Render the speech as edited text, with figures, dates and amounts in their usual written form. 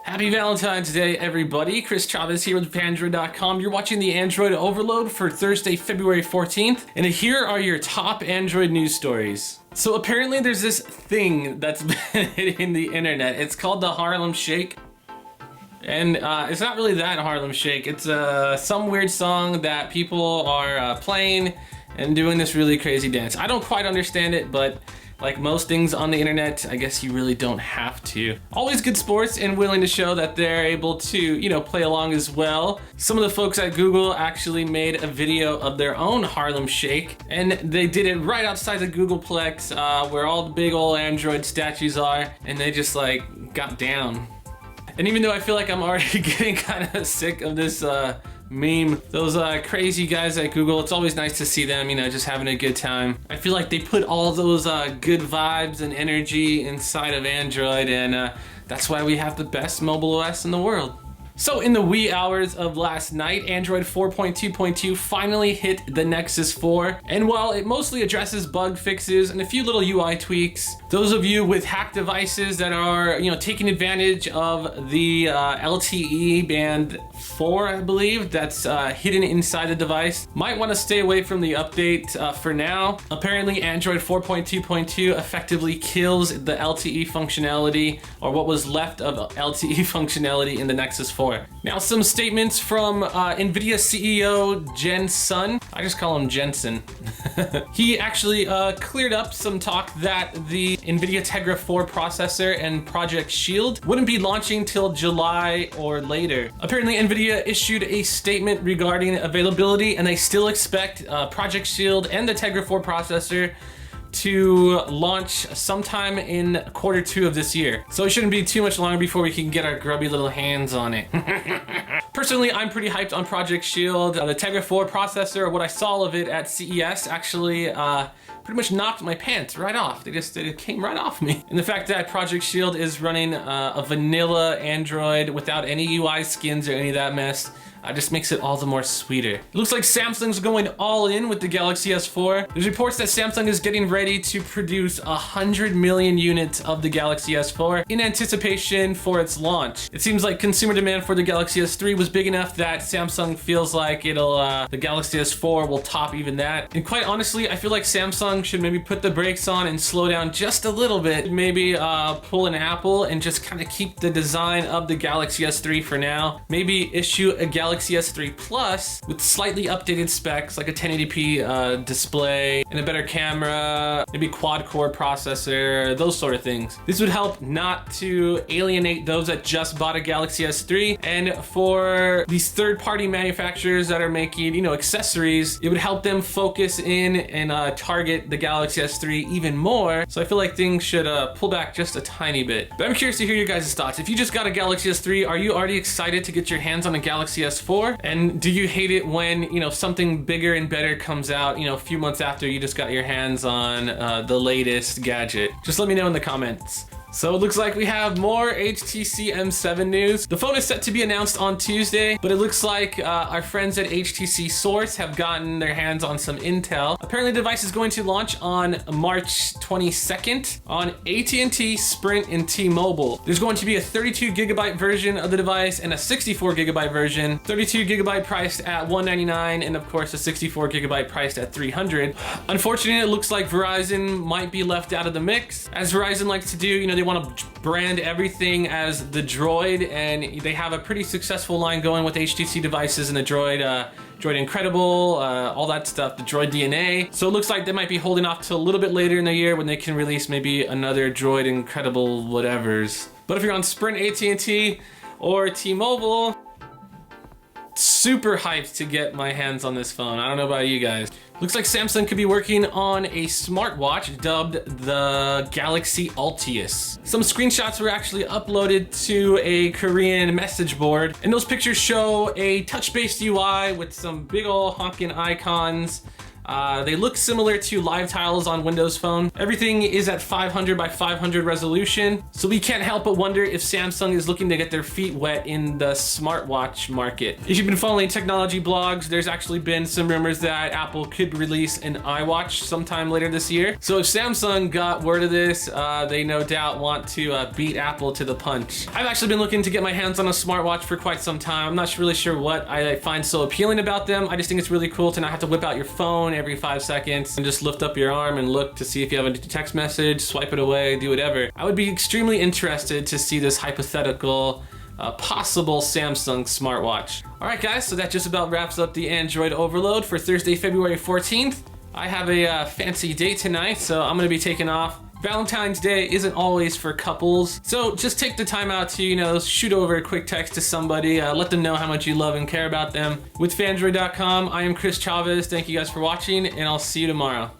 Happy Valentine's Day, everybody. Chris Chavez here with Phandroid.com. You're watching the Android Overload for Thursday, February 14th, and here are your top Android news stories. So apparently there's this thing that's been hitting the internet. It's called the Harlem Shake. And it's not really that Harlem Shake. It's some weird song that people are playing and doing this really crazy dance. I don't quite understand it, but like most things on the internet, I guess you really don't have to. Always good sports and willing to show that they're able to, you know, play along as well. Some of the folks at Google actually made a video of their own Harlem Shake, and they did it right outside the Googleplex where all the big old Android statues are, and they just like got down. And even though I feel like I'm already getting kind of sick of this meme, those crazy guys at Google, it's always nice to see them, you know, just having a good time. I feel like they put all those good vibes and energy inside of Android, and that's why we have the best mobile OS in the world. So in the wee hours of last night, Android 4.2.2 finally hit the Nexus 4. And while it mostly addresses bug fixes and a few little UI tweaks, those of you with hacked devices that are, you know, taking advantage of the LTE band 4, I believe, that's hidden inside the device, might want to stay away from the update for now. Apparently, Android 4.2.2 effectively kills the LTE functionality, or what was left of LTE functionality in the Nexus 4. Now, some statements from Nvidia CEO Jensen. I just call him Jensen. He actually cleared up some talk that the Nvidia Tegra 4 processor and Project Shield wouldn't be launching till July or later. Apparently, Nvidia issued a statement regarding availability, and they still expect Project Shield and the Tegra 4 processor to launch sometime in Q2 of this year. So it shouldn't be too much longer before we can get our grubby little hands on it. Personally, I'm pretty hyped on Project Shield. The Tegra 4 processor, what I saw of it at CES, actually pretty much knocked my pants right off. It came right off me. And the fact that Project Shield is running a vanilla Android without any UI skins or any of that mess, just makes it all the more sweeter. It looks like Samsung's going all in with the Galaxy S4. There's reports that Samsung is getting ready to produce 100 million units of the Galaxy S4 in anticipation for its launch. It seems like consumer demand for the Galaxy S3 was big enough that Samsung feels like the Galaxy S4 will top even that. And quite honestly, I feel like Samsung should maybe put the brakes on and slow down just a little bit. Maybe pull an Apple and just kind of keep the design of the Galaxy S3 for now. Maybe issue a Galaxy S3 Plus with slightly updated specs like a 1080p display and a better camera, maybe quad-core processor, those sort of things. This would help not to alienate those that just bought a Galaxy S3, and for these third-party manufacturers that are making, you know, accessories, it would help them focus in and target the Galaxy S3 even more. So I feel like things should pull back just a tiny bit. But I'm curious to hear your guys' thoughts. If you just got a Galaxy S3, are you already excited to get your hands on a Galaxy S4? And do you hate it when, you know, something bigger and better comes out, you know, a few months after you just got your hands on the latest gadget? Just let me know in the comments. So it looks like we have more HTC M7 news. The phone is set to be announced on Tuesday, but it looks like our friends at HTC Source have gotten their hands on some intel. Apparently the device is going to launch on March 22nd on AT&T, Sprint, and T-Mobile. There's going to be a 32 gigabyte version of the device and a 64 gigabyte version. 32 gigabyte priced at $199, and of course a 64 gigabyte priced at $300. Unfortunately, it looks like Verizon might be left out of the mix. As Verizon likes to do, you know, they want to brand everything as the Droid, and they have a pretty successful line going with HTC devices and the Droid, Droid Incredible, all that stuff, the Droid DNA. So it looks like they might be holding off till a little bit later in the year when they can release maybe another Droid Incredible whatevers. But if you're on Sprint, AT&T, or T-Mobile, super hyped to get my hands on this phone. I don't know about you guys. Looks like Samsung could be working on a smartwatch dubbed the Galaxy Altius. Some screenshots were actually uploaded to a Korean message board, and those pictures show a touch-based UI with some big ol' honking icons. They look similar to live tiles on Windows Phone. Everything is at 500 by 500 resolution, so we can't help but wonder if Samsung is looking to get their feet wet in the smartwatch market. If you've been following technology blogs, there's actually been some rumors that Apple could release an iWatch sometime later this year. So if Samsung got word of this, they no doubt want to beat Apple to the punch. I've actually been looking to get my hands on a smartwatch for quite some time. I'm not really sure what I find so appealing about them. I just think it's really cool to not have to whip out your phone every 5 seconds and just lift up your arm and look to see if you have a text message, swipe it away, do whatever. I would be extremely interested to see this hypothetical possible Samsung smartwatch. All right, guys, so that just about wraps up the Android overload for Thursday, February 14th. I have a fancy date tonight, so I'm gonna be taking off. Valentine's Day isn't always for couples, so just take the time out to, you know, shoot over a quick text to somebody, let them know how much you love and care about them. With Phandroid.com, I am Chris Chavez. Thank you guys for watching, and I'll see you tomorrow.